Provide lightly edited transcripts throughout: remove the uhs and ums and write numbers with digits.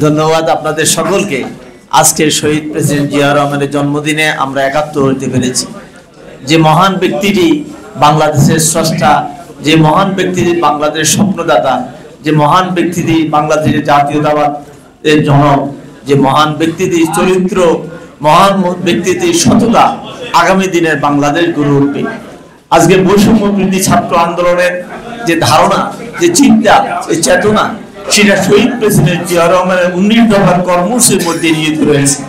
ধন্যবাদ আপনাদের সকলকে। আজকে শহীদ প্রেসিডেন্ট জিয়া রহমানের জন্মদিনে আমরা একাত্ম হতে পেরেছি। যে মহান ব্যক্তিটি বাংলাদেশের স্রষ্টা, যে মহান ব্যক্তিটি বাংলাদেশের স্বপ্নদাতা, যে মহান ব্যক্তিটি বাংলাদেশের জাতীয়তাবাদের জনক, যে মহান ব্যক্তিটির চরিত্র, মহান ব্যক্তিটির সততা আগামী দিনের বাংলাদেশ গড়ে উঠবে। আজকে বৈষম্য বিরোধী ছাত্র আন্দোলনের যে ধারণা, যে চিন্তা, যে চেতনা, সেটা শহীদ প্রেসিডেন্ট জিয়া রহমানের 19 দফার কর্মসূচির মধ্যে নিহিত রয়েছে।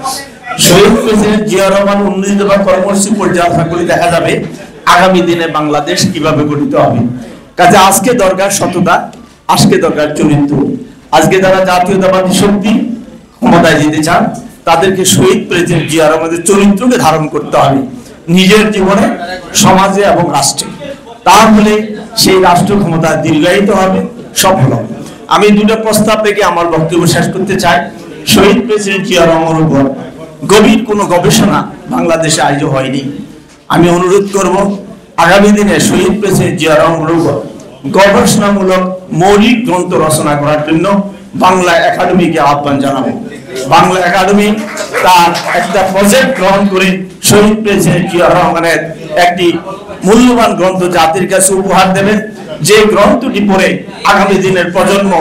শহীদ প্রেসিডেন্ট জিয়া রহমান 19 দফার কর্মসূচি পর্যালোচনা করে দেখা যাবে আগামী দিনে বাংলাদেশ কিভাবে গঠিত হবে। কাজে আজকে দরকার সততা, আজকে দরকার চরিত্র। আজকে যারা জাতীয়তাবাদী শক্তি ক্ষমতায় যেতে চান, তাদেরকে শহীদ প্রেসিডেন্ট জিয়া রহমানের চরিত্রকে ধারণ করতে হবে নিজের জীবনে, সমাজে এবং রাষ্ট্রে। তাহলে সেই রাষ্ট্র ক্ষমতা দীর্ঘায়িত হবে, সফল হবে। আমি দুটো প্রস্তাব থেকে আমার বক্তব্য শেষ করতে চাই। শহীদ প্রেসিডেন্ট জিয়া রহমানের উপর গভীর কোনো গবেষণা বাংলাদেশে আয়োজন হয়নি। আমি অনুরোধ করব আগামী দিনে শহীদ প্রেসিডেন্ট জিয়া রহমানের উপর গবেষণামূলক মৌলিক গ্রন্থ রচনা করার জন্য বাংলা একাডেমিকে আহ্বান জানাবো। বাংলা একাডেমি তার একটা প্রজেক্ট গ্রহণ করে শহীদ প্রেসিডেন্ট জিয়া রহমানের একটি মূল্যবান গ্রন্থ জাতির কাছে উপহার দেবেন, যে গ্রন্থটি পড়ে আগামী দিনের প্রজন্ম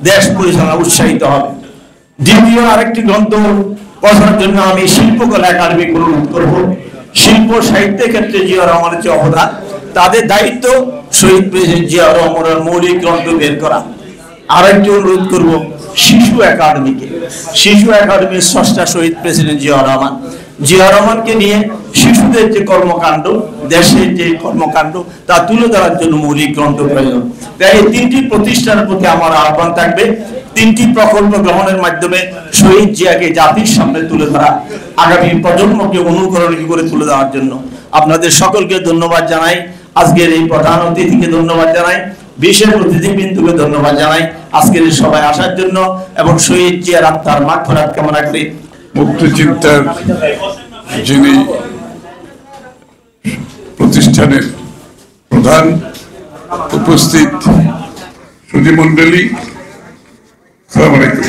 দেশ পরিচালনা উৎসাহিত হবে। দ্বিতীয় আরেকটি গ্রন্থ পড়ার জন্য আমি শিল্পকলা একাডেমিকে অনুরোধ করব। শিল্প সাহিত্যের ক্ষেত্রে জিয়া রহমানের যে অবদান, তাদের দায়িত্ব শহীদ প্রেসিডেন্ট জিয়া রহমানের মৌলিক গ্রন্থ বের করা। আরেকটি অনুরোধ করব শিশু একাডেমিকে। শিশু একাডেমির স্রষ্টা শহীদ প্রেসিডেন্ট জিয়া রহমান। জিয়া রহমানকে নিয়ে শিশুদের যে কর্মকাণ্ড, দেশের যে কর্মকাণ্ড, তা তুলে ধরার জন্য মৌলিক গ্রন্থ প্রয়োজন। তাই এই তিনটি প্রতিষ্ঠানের প্রতি আমার আহ্বান থাকবে, তিনটি প্রকল্প গ্রহণের মাধ্যমে শহীদ জিয়াকে জাতির সামনে তুলে ধরা, আগামী প্রজন্মকে অনুকরণ করে তুলে দেওয়ার জন্য। আপনাদের সকলকে ধন্যবাদ জানাই, আজকের এই প্রধান অতিথিকে ধন্যবাদ জানাই, বিশেষ অতিথিবৃন্দকে ধন্যবাদ জানাই আজকের এই সভায় আসার জন্য, এবং শহীদ জিয়ার আত্মার মাগফিরাত কামনা করি। মুক্তিচিন্তার যিনি প্রতিষ্ঠানের প্রধান, উপস্থিত সুধীমণ্ডলী, আসসালামু আলাইকুম।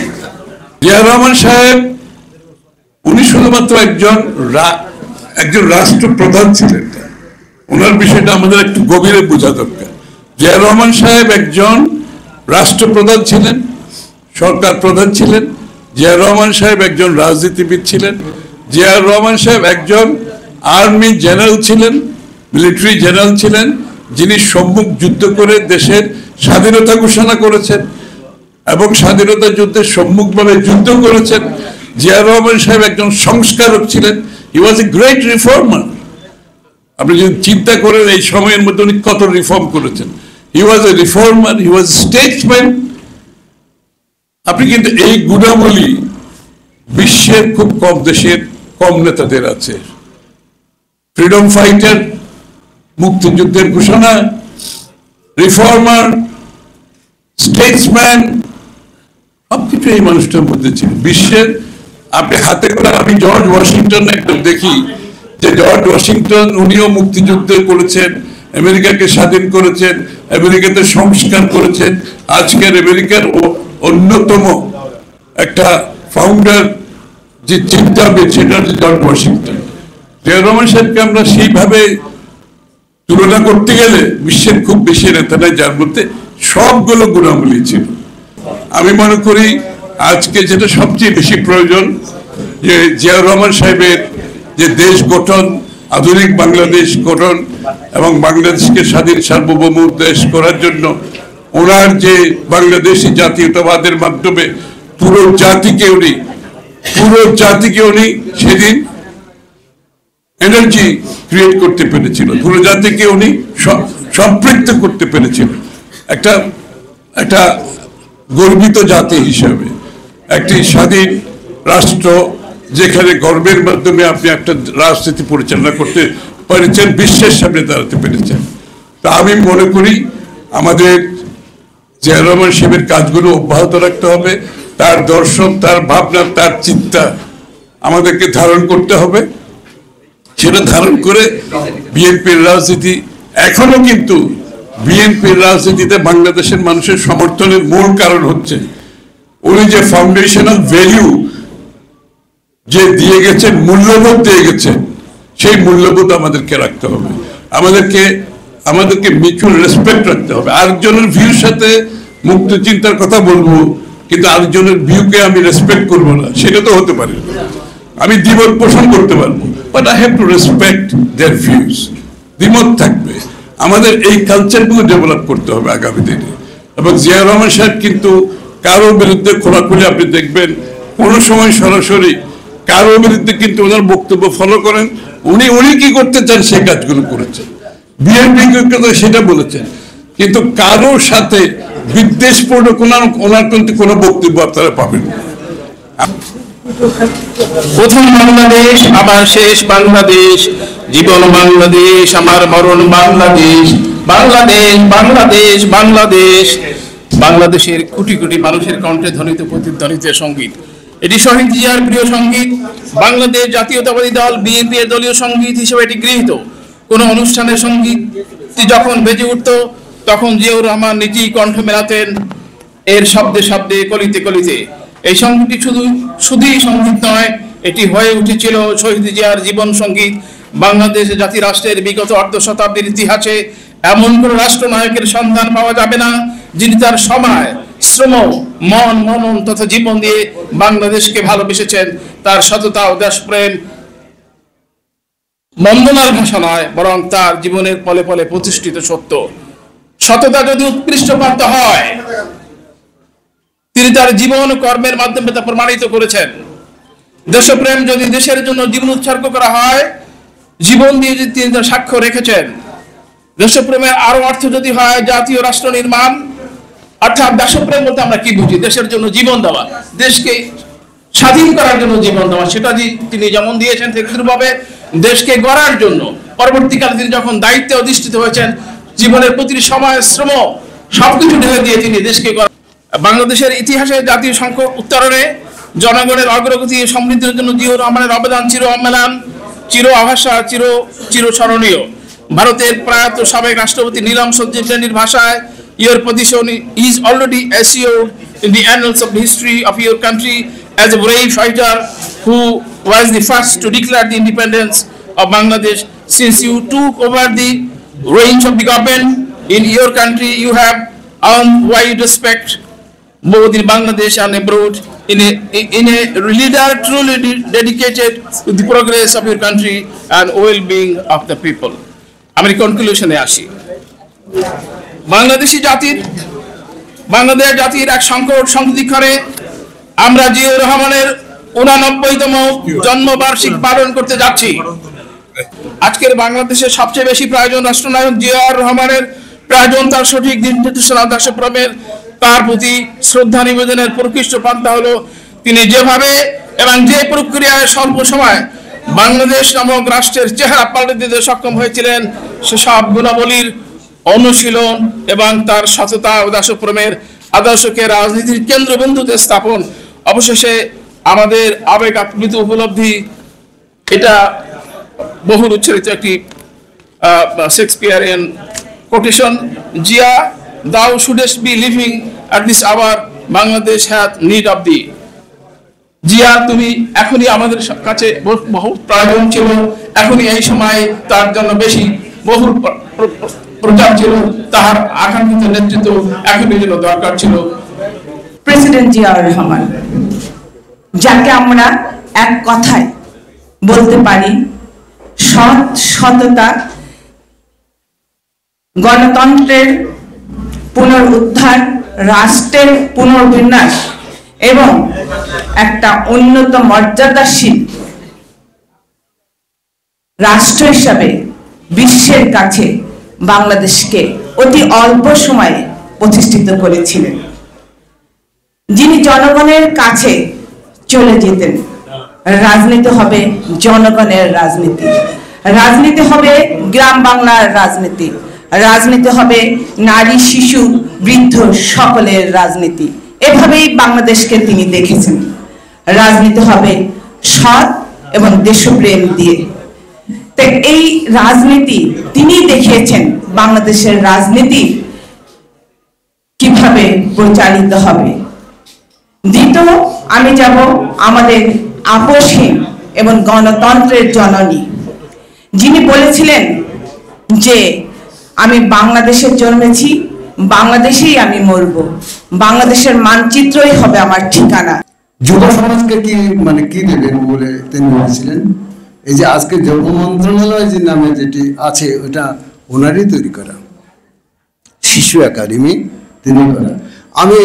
জিয়া রহমান সাহেব উনি শুধুমাত্র একজন রাষ্ট্রপ্রধান ছিলেন, ওনার বিষয়টা আমাদের একটু গভীরে বোঝা দরকার। জিয়া রহমান সাহেব একজন রাষ্ট্রপ্রধান ছিলেন, সরকার প্রধান ছিলেন। জিয়া রহমান সাহেব একজন রাজনীতিবিদ ছিলেন। জিয়া রহমান সাহেব একজন আর্মি জেনারেল ছিলেন, মিলিটারি জেনারেল ছিলেন, যিনি সম্মুখ যুদ্ধ করে দেশের স্বাধীনতা ঘোষণা করেছেন এবং স্বাধীনতা যুদ্ধের সম্মুখভাবে যুদ্ধ করেছেন। জিয়া রহমান সাহেব একজন সংস্কারক ছিলেন। হি ওয়াজ এ গ্রেট রিফর্মার। আপনি যদি চিন্তা করেন এই সময়ের মধ্যে উনি কত রিফর্ম করেছেন। He was a reformer, he was statesman. আপনি কিন্তু এই গুণাবলী বিশ্বের খুব কম দেশের কম নেতাদের আছে। ফ্রিডম ফাইটার, মুক্তিযুদ্ধের ঘোষণা, রিফর্মার, স্টেটসম্যান, সবকিছু এই মানুষটার মধ্যে ছিল। বিশ্বের আপনি হাতে করে, আমি জর্জ ওয়াশিংটন একদম দেখি যে জর্জ ওয়াশিংটন উনিও মুক্তিযুদ্ধ করেছেন, আমেরিকাকে স্বাধীন করেছেন, আমেরিকাতে সংস্কার করেছেন। আজকের আমেরিকার অন্যতম একটা ফাউন্ডার যে চিন্তাবিদ, সেটা হচ্ছে জর্জ ওয়াশিংটন। জিয়া রহমান সাহেবকে আমরা সেইভাবে তুলনা করতে গেলে বিশ্বের খুব বেশি নেতা নাই যার মধ্যে সবগুলো গুণাবলী ছিল। আমি মনে করি আজকে যেটা সবচেয়ে বেশি প্রয়োজন, যে জিয়া রহমান সাহেবের যে দেশ গঠন, আধুনিক বাংলাদেশ গঠন এবং বাংলাদেশকে স্বাধীন সার্বভৌম দেশ করার জন্য ওনার যে বাংলাদেশি জাতীয়তাবাদের মাধ্যমে পুরো জাতিকে উনি সেদিন এনার্জি ক্রিয়েট করতে পেরেছিল, পুরো জাতিকে উনি সম্পৃক্ত করতে পেরেছিল। একটা গর্বিত জাতি হিসাবে একটি স্বাধীন রাষ্ট্র, যেখানে গর্বের মাধ্যমে আপনি একটা রাজনীতি পরিচালনা করতে পেরেছেন, বিশ্বের সামনে দাঁড়াতে পেরেছেন। তা আমি মনে করি আমাদের জিয়া রহমান সাহেবের কাজগুলো অব্যাহত রাখতে হবে। তার দর্শন, তার ভাবনা, তার চিন্তা আমাদেরকে ধারণ করতে হবে। সেটা ধারণ করে বিএনপির রাজনীতি, এখনো কিন্তু বিএনপির রাজনীতিতে বাংলাদেশের মানুষের সমর্থনের মূল কারণ হচ্ছে উনি যে ফাউন্ডেশনাল ভ্যালু যে দিয়ে গেছেন, মূল্যবোধ দিয়ে গেছেন, সেই মূল্যবোধ আমাদেরকে রাখতে হবে। আমাদেরকে মিউচুয়াল রেসপেক্ট রাখতে হবে। আরেকজনের ভিউর সাথে মুক্ত চিন্তার কথা বলবো, কিন্তু আরেকজনের ভিউকে আমি রেসপেক্ট করবো না, সেটা তো হতে পারে। আমি দ্বিমত পোষণ করতে পারবো, but I have to respect their views. দ্বিমত থাকবে, আমাদের এই কালচারগুলো ডেভেলপ করতে হবে আগামী দিনে। এবং জিয়া রহমান সাহেব কিন্তু কারো বিরুদ্ধে খোলাখুলি আপনি দেখবেন, কোনো সময় সরাসরি কারো বিরুদ্ধে কিন্তু ওনার বক্তব্য ফলো করেন। উনি কি করতে চান সেই কাজগুলো করেছেন, বিএনপি সেটা বলেছেন, কিন্তু কারোর সাথে বিদ্বেষপূর্ণ ওনার কিন্তু কোনো বক্তব্য আপনারা পাবেন না। প্রথম বাংলাদেশ আমার শেষ বাংলাদেশ, জীবন বাংলাদেশ আমার মরণ বাংলাদেশ, বাংলাদেশ বাংলাদেশ বাংলাদেশ। বাংলাদেশের কোটি কোটি মানুষের কণ্ঠে ধ্বনিত প্রতিধ্বনিত সঙ্গীত। এটি শহীদ জিয়ার প্রিয় সঙ্গীত। বাংলাদেশ জাতীয়তাবাদী দল বিএনপি এর দলীয় সঙ্গীত হিসেবে এটি গৃহীত। কোনো অনুষ্ঠানের সঙ্গীতটি যখন বেজে উঠত, তখন জিয়াউর রহমান নিজেই কণ্ঠ মেলাতেন এর শব্দে শব্দে, কলিতে কলিতে। এই সঙ্গীতটি শুধুই সঙ্গীত নয়, এটি হয়ে উঠেছিল শহীদ জিয়ার জীবন সঙ্গীত। বাংলাদেশ জাতি রাষ্ট্রের বিগত অর্ধ শতাব্দীর ইতিহাসে এমন কোন রাষ্ট্রনায়কের সন্ধান পাওয়া যাবে না যিনি তার সময়, শ্রম, মন, মনন তথা জীবন দিয়ে বাংলাদেশকে ভালোবেসেছেন। তার সততা ও দেশপ্রেম বন্দনার ভাষা নয়, বরং তার জীবনের পলে পলে প্রতিষ্ঠিত সত্য। সততা যদি উৎকৃষ্ট প্রাপ্ত হয়, তিনি তার জীবন ও কর্মের মাধ্যমে তা প্রমাণিত করেছেন। দেশপ্রেম যদি দেশের জন্য জীবন উৎসর্গ করা হয়, জীবন দিয়ে যদি তিনি তার সাক্ষ্য রেখেছেন। দেশপ্রেমের আরো অর্থ যদি হয় জাতীয় রাষ্ট্র নির্মাণ, অর্থাৎ দেশপ্রেম বলতে আমরা কি বুঝি? দেশের জন্য জীবন দেওয়া, দেশকে স্বাধীন করার জন্য জীবন দেওয়া। সেটা তিনি যেমন দিয়েছেন, তেমনিভাবে দেশকে গড়ার জন্য পরবর্তীকালে তিনি যখন দায়িত্বে অধিষ্ঠিত হয়েছেন, জীবনের প্রতিটি সময়, শ্রম সবকিছু ঢেলে দিয়ে তিনি দেশকে গড়া। বাংলাদেশের ইতিহাসে জাতীয় সংকট উত্তরণে জনগণের অগ্রগতি ও সমৃদ্ধির জন্য জিয়াউর রহমানের অবদান চির অম্লান, চির আভাসা, চিরস্মরণীয়। ভারতের প্রয়াত সাবেক রাষ্ট্রপতি নীলম সঞ্জীবনীর ভাষায়, your position is already assured in the annals of the history of your country as a brave fighter who was the first to declare the independence of Bangladesh. Since you took over the reins of the government in your country, you have earned wide respect both in Bangladesh and abroad, in a leader truly dedicated to the progress of your country and well-being of the people. আমি কনক্লুশনে আসি। বাংলাদেশ জাতির এক সংকট সংধিক্ষণে আমরা জিয়াউর রহমানের 89তম জন্মবার্ষিকী পালন করতে যাচ্ছি। আজকের বাংলাদেশের সবচেয়ে বেশি প্রয়োজন রাষ্ট্রনায়ক জিয়াউর রহমানের প্রয়োজন তার সঠিক দিক নির্দেশনা, দেশপ্রেমের, তার প্রতি শ্রদ্ধা নিবেদনের প্রকৃষ্ট পন্থা হলো তিনি যেভাবে এবং যে প্রক্রিয়ায় স্বল্প সময় বাংলাদেশ নামক রাষ্ট্রের চেহারা পাল্টে দিতে সক্ষম হয়েছিলেন, সেসব গুণাবলীর অনুশীলন এবং তার সততা ও দেশপ্রেমের আদর্শকে রাজনীতির কেন্দ্রবিন্দুতে স্থাপন। অবশেষে আমাদের আবেগ আপ্লুত উপলব্ধি, এটা বহুল উচ্চারিত একটি Shakespearean quotation, Zia, thou shouldest be living at this hour, Bangladesh hath need of thee. Zia, তুমি এখনই আমাদের কাছে বহু প্রয়োজন ছিল, এখনই এই সময় তার জন্য বেশি বহু প্রচার ছিল, তাহার আকাঙ্ক্ষিত নেতৃত্ব এখনই জন্য দরকার ছিল। প্রেসিডেন্ট জিয়াউর রহমান, যাকে আমরা এক কথায় বলতে পারি সৎ, সততা, গণতন্ত্রের পুনরুদ্ধার, রাষ্ট্রের পুনর্বিন্যাস এবং একটা উন্নত মর্যাদাশীল রাষ্ট্র হিসাবে বিশ্বের কাছে বাংলাদেশকে অতি অল্প সময়ে প্রতিষ্ঠিত করেছিলেন। যিনি জনগণের কাছে চলে যেতেন। রাজনীতি হবে জনগণের রাজনীতি, রাজনীতি হবে গ্রাম বাংলার রাজনীতি, রাজনীতি হবে নারী, শিশু, বৃদ্ধ সকলের রাজনীতি। এভাবেই বাংলাদেশকে তিনি দেখেছেন। রাজনীতি হবে সৎ এবং দেশপ্রেম দিয়ে। তো এই রাজনীতি তিনি দেখিয়েছেন, বাংলাদেশের রাজনীতি কিভাবে পরিচালিত হবে। দ্বিতীয় আমি যাব আমাদের আপোষহীন এবং গণতন্ত্রের জননী, যিনি বলেছিলেন যে আমি বাংলাদেশে জন্মেছি, বাংলাদেশেই আমি মরব, বাংলাদেশের মানচিত্রই হবে আমার ঠিকানা। যুব সমাজকে কি দেবেন বলে তিনি বলেছিলেন। এই যে আজকে যুব মন্ত্রণালয় যে নামে যেটি আছে ওটা ওনারই তৈরি করা, শিশু একাডেমি তিনি করা। আমি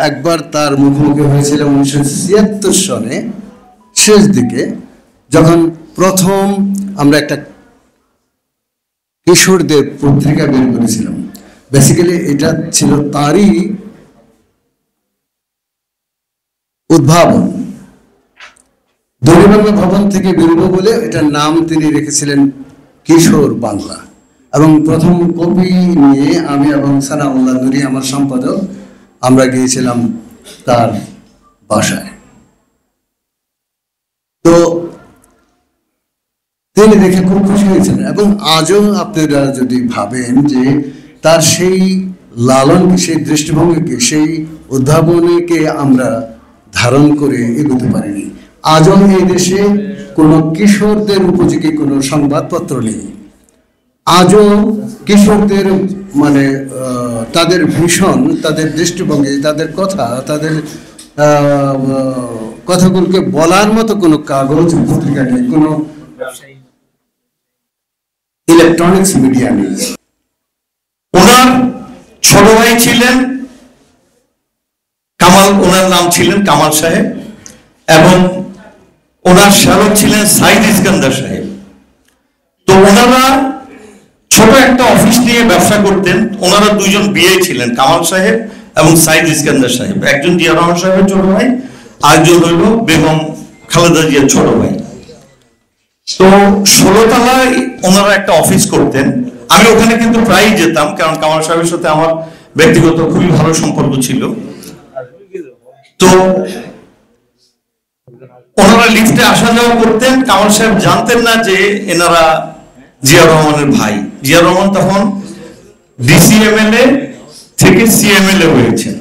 একবার তার মুখোমুখি হয়েছিলাম 1976 সনে শেষ দিকে, যখন প্রথম আমরা একটা কিশোরদের পত্রিকা বের করেছিলাম। বেসিক্যালি এটা ছিল তারই উদ্ভাবন। দৈনিক ভবন থেকে বেরোবো বলে এটার নাম তিনি রেখেছিলেন কিশোর বাংলা, এবং প্রথম কপি নিয়ে আমি এবং সানাউল্লাহ নুরি আমার সম্পাদক আমরা গিয়েছিলাম তার বাসায়। তো তিনি দেখে খুব খুশি হয়েছিলেন, এবং আজও আপনারা যদি ভাবেন যে তার সেই লালনকে, সেই দৃষ্টিভঙ্গিকে, সেই উদ্ভাবনীকে আমরা ধারণ করে এগোতে পারিনি। আজও এই দেশে কোনো কিশোরদের উপযোগী কোনো সংবাদপত্র নেই। আজও কিশোরদের তাদের ভীষণ, তাদের দৃষ্টিভঙ্গি, তাদের কথা, তাদের কথাগুলোকে বলার মতো কোনো কাগজ পত্রিকা নেই, কোনো ইলেকট্রনিক্স মিডিয়া নেই। ওনার ছোট ভাই ছিলেন কামাল, ওনার নাম ছিলেন কামাল সাহেব, এবং ওনার শ্যালক ছিলেন সাইদ ইস্কান্দার সাহেব। তো ওনারা ছোট একটা অফিস নিয়ে ব্যবসা করতেন। ওনারা দুইজন বিয়ে ছিলেন, কামাল সাহেব এবং সাইদ ইস্কান্দার সাহেব। একজন জিয়া রহমান সাহেবের ছোট ভাই, আরেকজন হইল বেগম খালেদা জিয়ার ছোট ভাই। তো 16 তলায় ওনারা একটা অফিস করতেন। আমি ওখানে কিন্তু প্রায়ই যেতাম, কারণ কামাল সাহেবের সাথে আমার ব্যক্তিগত খুবই ভালো সম্পর্ক ছিল। তো ওনারা লিফটে আসা যাওয়া করতেন। কামাল সাহেব জানতেন না যে এনারা জিয়া রহমানের ভাই। জিয়া রহমান তখন ডিসিএমএলএ থেকে সিএমএলএ হয়েছেন।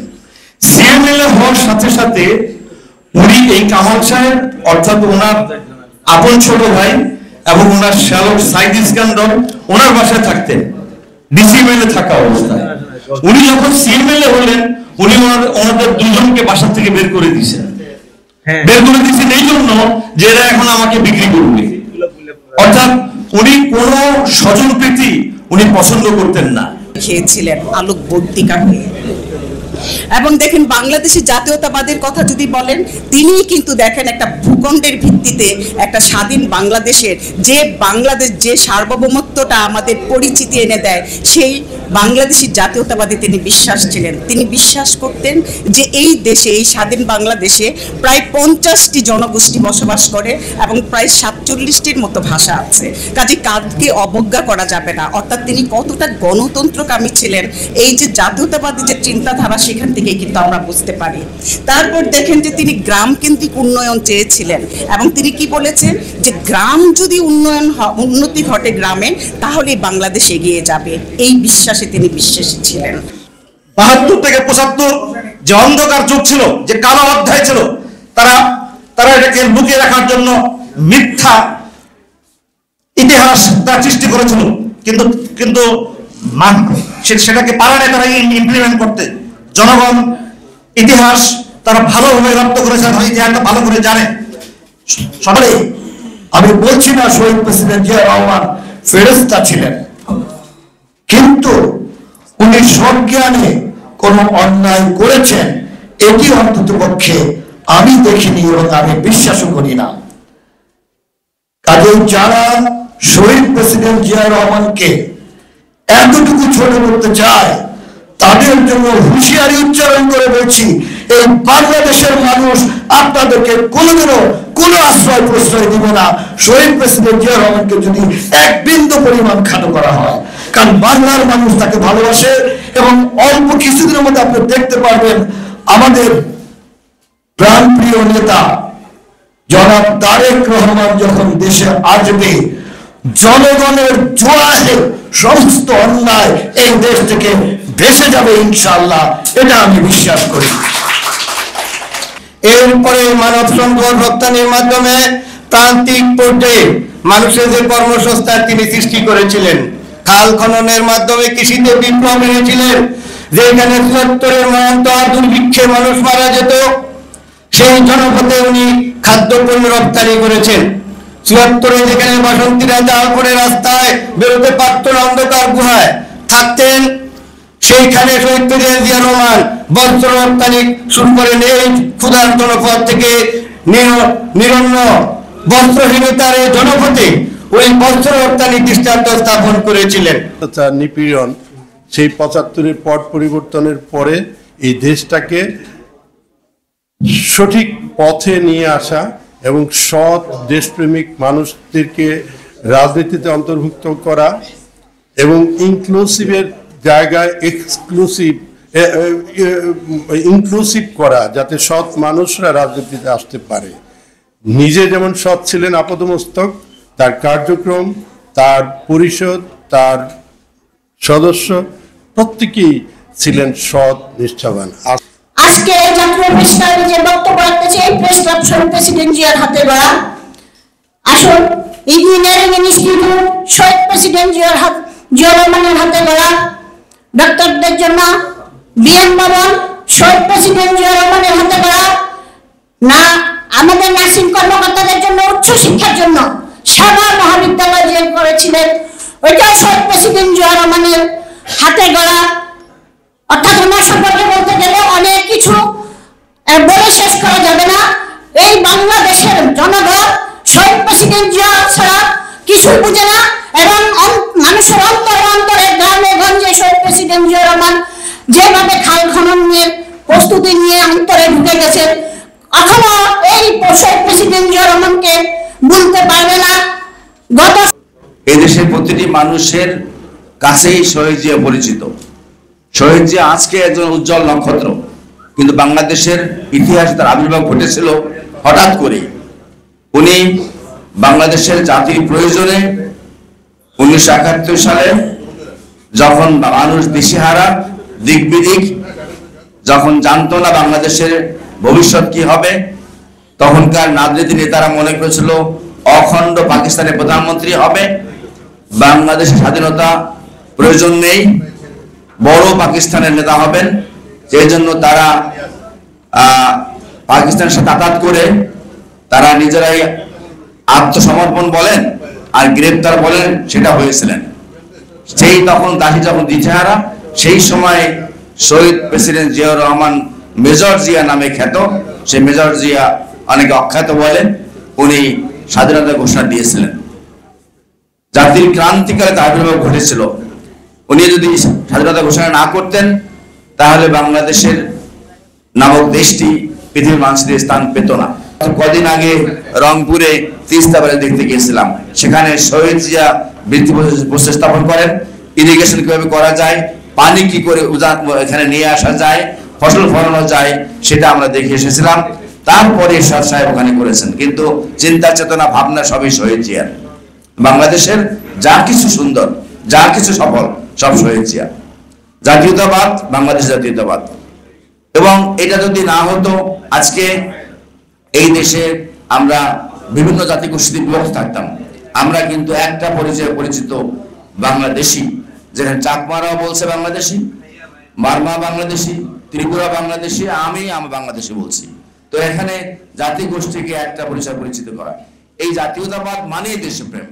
সিএমএলএ হওয়ার সাথে সাথে উনি এই কামাল সাহেব, অর্থাৎ ওনার আপন ছোট ভাই এবং ওনার শ্যালক সাইদ ইস্কান্দার ওনার বাসায় থাকতেন ডিসিএমএলএ থাকা অবস্থায়। উনি যখন সিএমএলএ হলেন, উনি ওনাদের দুজনকে বাসা থেকে বের করে দিয়েছেন। বের করে দিয়েছেন এই জন্য যে এরা এখন আমাকে বিক্রি করবে। অর্থাৎ উনি কোন স্বজন প্রীতি উনি পছন্দ করতেন না। খেয়েছিলেন আলোক বর্তিকা হয়ে। এবং দেখেন বাংলাদেশের জাতীয়তাবাদের কথা যদি বলেন, তিনি কিন্তু দেখেন একটা ভূখণ্ডের ভিত্তিতে একটা স্বাধীন বাংলাদেশের যে সার্বভৌমত্বটা আমাদের পরিচিতি এনে দেয়, সেই বাংলাদেশি জাতীয়তাবাদে তিনি বিশ্বাস ছিলেন। তিনি বিশ্বাস করতেন যে এই দেশে, এই স্বাধীন বাংলাদেশে প্রায় 50টি জনগোষ্ঠী বসবাস করে এবং প্রায় 47টির মতো ভাষা আছে। কাজে কাজকে অবজ্ঞা করা যাবে না। অর্থাৎ তিনি কতটা গণতন্ত্রকামী ছিলেন, এই যে জাতীয়তাবাদী যে চিন্তাধারা, সেখান থেকে কিন্তু আমরা বুঝতে পারি। তারপর দেখেন যে তিনি গ্রাম কেন্দ্রিক উন্নয়ন চেয়েছিলেন, এবং তিনি কি বলেছেন যে গ্রাম যদি উন্নতি ঘটে গ্রামে, তাহলে বাংলাদেশ এগিয়ে যাবে। এই বিশ্বাসে তিনি বিশ্বাসী ছিলেন। 72 থেকে 75 যে অন্ধকার যুগ ছিল, যে কালো অধ্যায় ছিল, তারা এটাকে লুকিয়ে রাখার জন্য মিথ্যা ইতিহাস তারা সৃষ্টি করেছিল, কিন্তু সেটাকে পারে তারা ইমপ্লিমেন্ট করতে। জনগণ ইতিহাস তারা ভালোভাবে রপ্ত করেছে, ইতিহাসটা ভালো করে জানে সবাই। আমি বলছি না শহীদ প্রেসিডেন্ট জিয়া রহমান ফেরেশতা ছিলেন, কিন্তু উনি সজ্ঞানে কোন অন্যায় করেছেন এটি অন্তত পক্ষে আমি দেখিনি এবং আমি বিশ্বাসও করি না। কাজে যারা শহীদ প্রেসিডেন্ট জিয়া রহমানকে এতটুকু ছোট করতে চায়, তাদের জন্য হুঁশিয়ারি উচ্চারণ করে বলছি, এই বাংলাদেশের মানুষ আপনাদেরকে কোনোদিনও কোনো আশ্রয় প্রশ্রয় দিবে না শহীদ প্রেসিডেন্ট জিয়া রহমানকে যদি এক বিন্দু পরিমাণ খাটো করা হয়। কারণ বাংলার মানুষ তাকে ভালোবাসে, এবং অল্প কিছুদিনের মধ্যে আপনি দেখতে পারবেন আমাদের প্রাণপ্রিয় নেতা জনাব তারেক রহমান যখন দেশে আসবে, জনগণের জোয়ারে সমস্ত অন্যায় এই দেশ থেকে ভেসে যাবে ইনশাআল্লাহ, এটা আমি বিশ্বাস করি। এরপরে মানব সম্পদ রপ্তানির মাধ্যমে প্রান্তিক পর্যায়ে মানুষের যে কর্মসংস্থান তিনি সৃষ্টি করেছিলেন। খাল খননের মাধ্যমে কৃষিতে বিপ্লব এনেছিলেন। যেখানে ৭৪-এর মহান্তর দুর্ভিক্ষে মানুষ মারা যেত, সেই জনপথে উনি খাদ্যপণ্য রপ্তানি করেছেন। ৭৪-এ যেখানে বাসন্তীরা জাল করে রাস্তায় বেরোতে পারত না, অন্ধকার গুহায় থাকতেন, সেইখানে শহীদ প্রেসিডেন্ট জিয়া রহমান বস্ত্র রপ্তানি শুরু করেন। এই ক্ষুধার জনপদ থেকে নিরন্ন বস্ত্রহীনতার এই জনপথে ওই বস্ত্র রপ্তানি দৃষ্টান্ত স্থাপন করেছিলেন। নিপীড়ন সেই ৭৫-এর পট পরিবর্তনের পরে এই দেশটাকে সঠিক পথে নিয়ে আসা এবং সৎ দেশপ্রেমিক মানুষদেরকে রাজনীতিতে অন্তর্ভুক্ত করা এবং ইনক্লুসিভের জায়গায় ইনক্লুসিভ করা, যাতে সৎ মানুষরা রাজনীতিতে আসতে পারে। নিজে যেমন সৎ ছিলেন আপাতমস্তক, তার কার্যক্রম, তার পরিষদ, তার সদস্য প্রত্যেকেই ছিলেন সৎ, নিষ্ঠাবান। আজকে জাতীয় প্রেস ক্লাবে যে বক্তব্য রাখতেছে, এই প্রেস ক্লাব শহীদ প্রেসিডেন্ট জিয়ার হাতে গড়া। আসুন, ইঞ্জিনিয়ারিং ইনস্টিটিউট শহীদ প্রেসিডেন্ট জিয়া রহমানের হাতে গড়া। ডক্টরদের জন্য বিএন ভবন শহীদ প্রেসিডেন্ট জিয়া রহমানের হাতে গড়া। না, আমাদের নার্সিং কর্মকর্তাদের জন্য উচ্চ শিক্ষার জন্য সেবা মহাবিদ্যালয় যে করেছিলেন, ওইটাও শহীদ প্রেসিডেন্ট জিয়া রহমানের হাতে গড়া। অর্থাৎ ওনার সম্পর্কে বলতে গেলে অনেক কিছু বলে শেষ করা যাবে না। এই বাংলাদেশের জনগণ শহীদ প্রেসিডেন্ট জিয়া ছাড়া কিছু বুঝে না, এবং মানুষের অন্তরে অন্তরে গ্রামে গঞ্জে শহীদ প্রেসিডেন্ট জিয়া রহমান যেভাবে খাল খননের প্রস্তুতি নিয়ে অন্তরে ঢুকে গেছে, এখনো এই শহীদ প্রেসিডেন্ট জিয়া রহমানকে ভুলতে পারবে না। এদেশের প্রতিটি মানুষের কাছেই শহীদ জিয়া পরিচিত। শহীদ জিয়া আজকে একজন উজ্জ্বল নক্ষত্র, কিন্তু বাংলাদেশের ইতিহাসে তার আবির্ভাব ঘটেছিল হঠাৎ করে। উনি বাংলাদেশের জাতির প্রয়োজনে 1971 সালে যখন মানুষ দিশেহারা, দিক বিদিক, যখন জানতো না বাংলাদেশের ভবিষ্যৎ কি হবে, তখনকার রাজনীতি নেতারা মনে করেছিল অখণ্ড পাকিস্তানের প্রধানমন্ত্রী হবে, বাংলাদেশের স্বাধীনতা প্রয়োজন নেই, বড় পাকিস্তানের নেতা হবেন। সেই জন্য তারা পাকিস্তানের সাথে আঘাত করে তারা নিজেরাই আত্মসমর্পণ বলেন আর গ্রেপ্তার বলেন, সেটা হয়েছিলেন। সেই তখন দাসী যখন দিশেহারা, সেই সময় শহীদ প্রেসিডেন্ট জিয়া রহমান মেজর জিয়া নামে খ্যাত, সেই মেজর জিয়া অনেকে অখ্যাত বলেন, উনি স্বাধীনতা ঘোষণা দিয়েছিলেন। জাতির ক্রান্তিকালে তার আবির্ভাব ঘটেছিল। উনি যদি স্বাধীনতা ঘোষণা না করতেন, তাহলে বাংলাদেশের নামক দেশটি পৃথিবীর মানুষদের স্থান পেত না। কদিন আগে রংপুরে তিস্তা ব্যারেজ দেখতে গিয়েছিলাম। সেখানে শহীদ জিয়া বৃত্তি স্থাপন করেন, ইরিগেশন কিভাবে করা যায়, পানি কি করে এখানে নিয়ে আসা যায়, ফসল ফলানো যায়, সেটা আমরা দেখে এসেছিলাম। তারপরে এরশাদ সাহেব ওখানে করেছেন, কিন্তু চিন্তা চেতনা ভাবনা সবই শহীদ জিয়ার। বাংলাদেশের যা কিছু সুন্দর, যা কিছু সফল, সব শহীদ জিয়া। জাতীয়তাবাদ, বাংলাদেশ জাতীয়তাবাদ। এবং এটা যদি না হতো, আজকে এই দেশে আমরা বিভিন্ন জাতিগোষ্ঠীতে বিভক্ত থাকতাম। আমরা কিন্তু একটা পরিচয় পরিচিত বাংলাদেশি, যেখানে চাকমারাও বলছে বাংলাদেশি, মারমা বাংলাদেশি, ত্রিপুরা বাংলাদেশি, আমি বাংলাদেশি বলছি। তো এখানে জাতিগোষ্ঠীকে একটা পরিচয় পরিচিত করা, এই জাতীয়তাবাদ মানেই দেশপ্রেম।